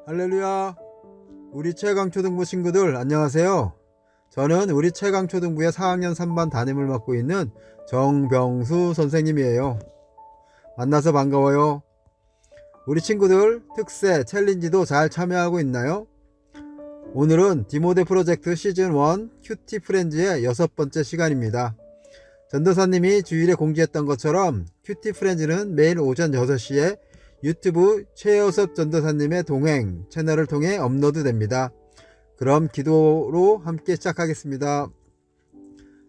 할렐루야. 우리 최강초등부 친구들 안녕하세요. 저는 우리 최강초등부의 4학년 3반 담임을 맡고 있는 정병수 선생님이에요. 만나서 반가워요. 우리 친구들 특세 챌린지도 잘 참여하고 있나요? 오늘은 디모데 프로젝트 시즌1 큐티 프렌즈의 6번째 시간입니다. 전도사님이 주일에 공지했던 것처럼 큐티 프렌즈는 매일 오전 6시에 유튜브 최여섭 전도사님의 동행 채널을 통해 업로드 됩니다. 그럼 기도로 함께 시작하겠습니다.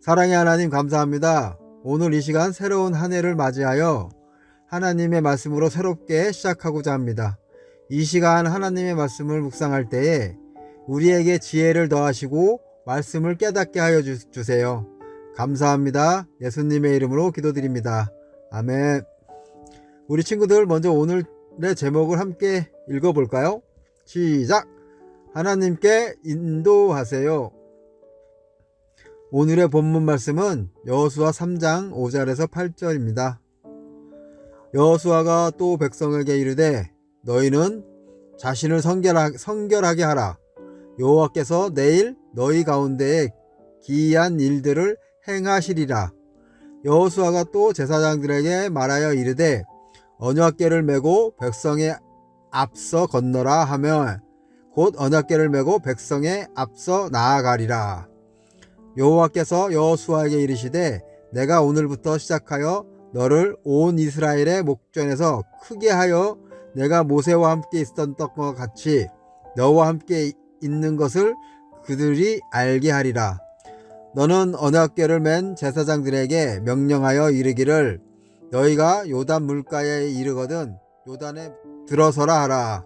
사랑의 하나님 감사합니다. 오늘 이 시간 새로운 한 해를 맞이하여 하나님의 말씀으로 새롭게 시작하고자 합니다. 이 시간 하나님의 말씀을 묵상할 때에 우리에게 지혜를 더하시고 말씀을 깨닫게 하여 주세요. 감사합니다. 예수님의 이름으로 기도드립니다. 아멘. 우리 친구들 먼저 오늘의 제목을 함께 읽어볼까요? 시작! 하나님께 인도하세요. 오늘의 본문 말씀은 여호수아 3장 5절에서 8절입니다. 여호수아가 또 백성에게 이르되 너희는 자신을 성결하게 하라. 여호와께서 내일 너희 가운데에 기이한 일들을 행하시리라. 여호수아가 또 제사장들에게 말하여 이르되 언약궤를 메고 백성에 앞서 건너라 하며 곧 언약궤를 메고 백성에 앞서 나아가리라. 여호와께서 여호수아에게 이르시되 내가 오늘부터 시작하여 너를 온 이스라엘의 목전에서 크게 하여 내가 모세와 함께 있었던 것과 같이 너와 함께 있는 것을 그들이 알게 하리라. 너는 언약궤를 맨 제사장들에게 명령하여 이르기를 너희가 요단 물가에 이르거든 요단에 들어서라 하라.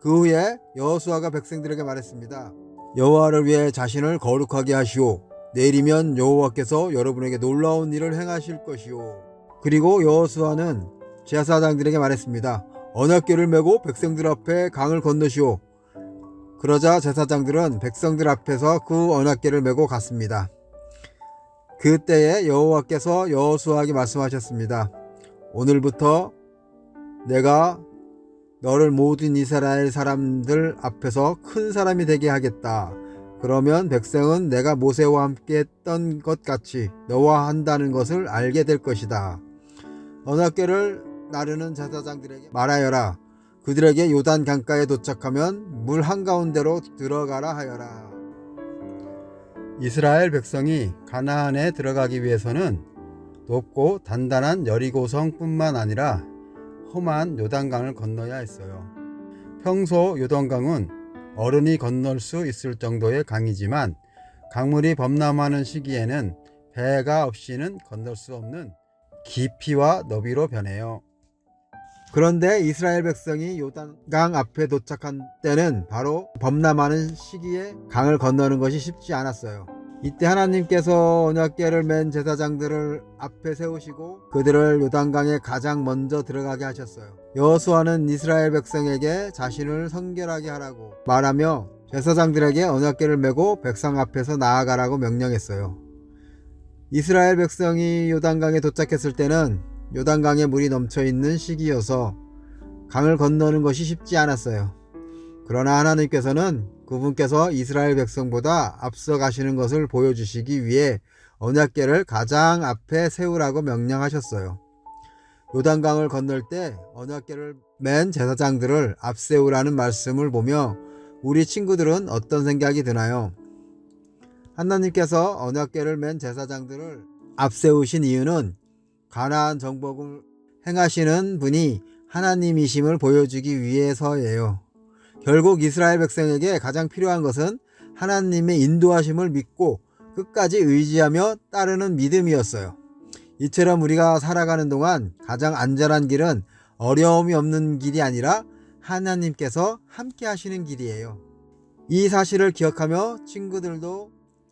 그 후에 여호수아가 백성들에게 말했습니다. 여호와를 위해 자신을 거룩하게 하시오. 내일이면 여호와께서 여러분에게 놀라운 일을 행하실 것이오. 그리고 여호수아는 제사장들에게 말했습니다. 언약궤를 메고 백성들 앞에 강을 건너시오. 그러자 제사장들은 백성들 앞에서 그 언약궤를 메고 갔습니다. 그때에 여호와께서 여호수아에게 말씀하셨습니다. 오늘부터 내가 너를 모든 이스라엘 사람들 앞에서 큰 사람이 되게 하겠다. 그러면 백성은 내가 모세와 함께 했던 것 같이 너와 한다는 것을 알게 될 것이다. 언약궤를 나르는 제사장들에게 말하여라. 그들에게 요단 강가에 도착하면 물 한가운데로 들어가라 하여라. 이스라엘 백성이 가나안에 들어가기 위해서는 높고 단단한 여리고성뿐만 아니라 험한 요단강을 건너야 했어요. 평소 요단강은 어른이 건널 수 있을 정도의 강이지만 강물이 범람하는 시기에는 배가 없이는 건널 수 없는 깊이와 너비로 변해요. 그런데 이스라엘 백성이 요단강 앞에 도착한 때는 바로 범람하는 시기에 강을 건너는 것이 쉽지 않았어요. 이때 하나님께서 언약궤를 맨 제사장들을 앞에 세우시고 그들을 요단강에 가장 먼저 들어가게 하셨어요. 여호수아는 이스라엘 백성에게 자신을 성결하게 하라고 말하며 제사장들에게 언약궤를 메고 백성 앞에서 나아가라고 명령했어요. 이스라엘 백성이 요단강에 도착했을 때는 요단강에 물이 넘쳐있는 시기여서 강을 건너는 것이 쉽지 않았어요. 그러나 하나님께서는 그분께서 이스라엘 백성보다 앞서 가시는 것을 보여주시기 위해 언약궤를 가장 앞에 세우라고 명령하셨어요. 요단강을 건널 때 언약궤를 맨 제사장들을 앞세우라는 말씀을 보며 우리 친구들은 어떤 생각이 드나요? 하나님께서 언약궤를 맨 제사장들을 앞세우신 이유는 가나안 정복을 행하시는 분이 하나님이심을 보여주기 위해서예요. 결국 이스라엘 백성에게 가장 필요한 것은 하나님의 인도하심을 믿고 끝까지 의지하며 따르는 믿음이었어요. 이처럼 우리가 살아가는 동안 가장 안전한 길은 어려움이 없는 길이 아니라 하나님께서 함께 하시는 길이에요. 이 사실을 기억하며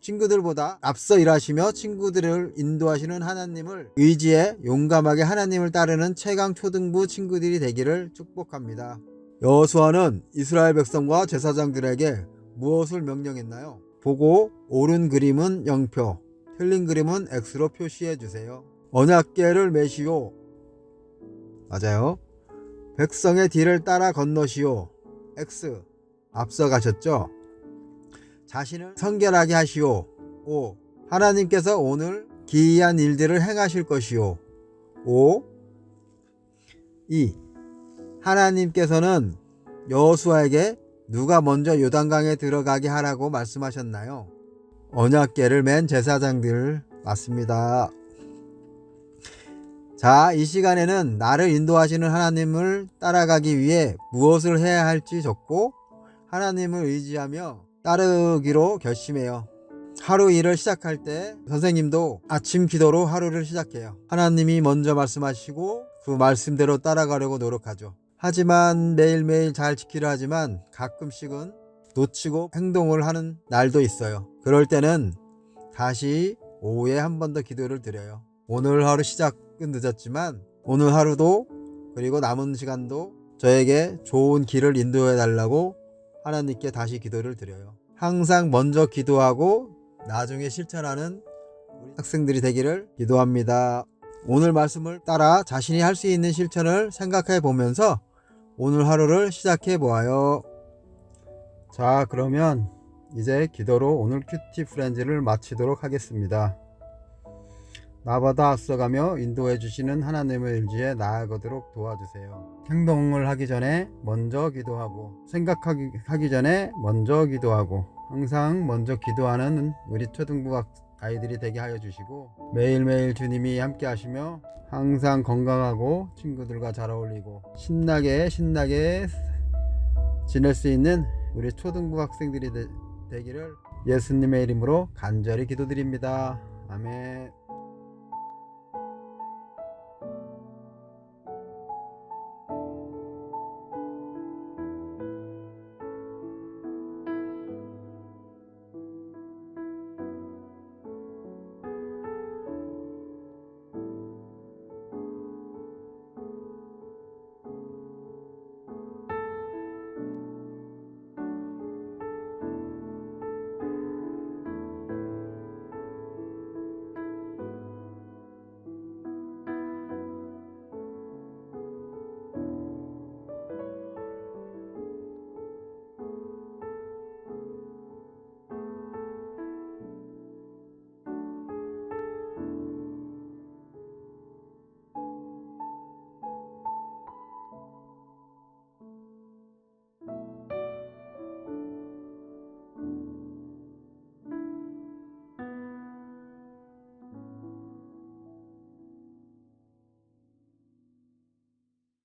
친구들보다 앞서 일하시며 친구들을 인도하시는 하나님을 의지해 용감하게 하나님을 따르는 최강초등부 친구들이 되기를 축복합니다. 여호수아는 이스라엘 백성과 제사장들에게 무엇을 명령했나요? 보고 옳은 그림은 0표, 틀린 그림은 X로 표시해 주세요. 언약궤를 메시오. 맞아요. 백성의 뒤를 따라 건너시오. X 앞서가셨죠? 자신을 성결하게 하시오. 5. 하나님께서 오늘 기이한 일들을 행하실 것이오. 5. 2. 하나님께서는 여호수아에게 누가 먼저 요단강에 들어가게 하라고 말씀하셨나요? 언약궤를 맨 제사장들 맞습니다. 자, 이 시간에는 나를 인도하시는 하나님을 따라가기 위해 무엇을 해야 할지 적고 하나님을 의지하며 따르기로 결심해요. 하루 일을 시작할 때 선생님도 아침 기도로 하루를 시작해요. 하나님이 먼저 말씀하시고 그 말씀대로 따라가려고 노력하죠. 하지만 매일매일 잘 지키려 하지만 가끔씩은 놓치고 행동을 하는 날도 있어요. 그럴 때는 다시 오후에 한 번 더 기도를 드려요. 오늘 하루 시작은 늦었지만 오늘 하루도 그리고 남은 시간도 저에게 좋은 길을 인도해 달라고 하나님께 다시 기도를 드려요. 항상 먼저 기도하고 나중에 실천하는 우리 학생들이 되기를 기도합니다. 오늘 말씀을 따라 자신이 할 수 있는 실천을 생각해 보면서 오늘 하루를 시작해 보아요. 자, 그러면 이제 기도로 오늘 큐티 프렌즈를 마치도록 하겠습니다. 나보다 앞서가며 인도해 주시는 하나님의 의지에 나아가도록 도와주세요. 행동을 하기 전에 먼저 기도하고 생각하기 전에 먼저 기도하고 항상 먼저 기도하는 우리 초등부 아이들이 되게 하여 주시고 매일매일 주님이 함께 하시며 항상 건강하고 친구들과 잘 어울리고 신나게 지낼 수 있는 우리 초등부 학생들이 되기를 예수님의 이름으로 간절히 기도드립니다. 아멘.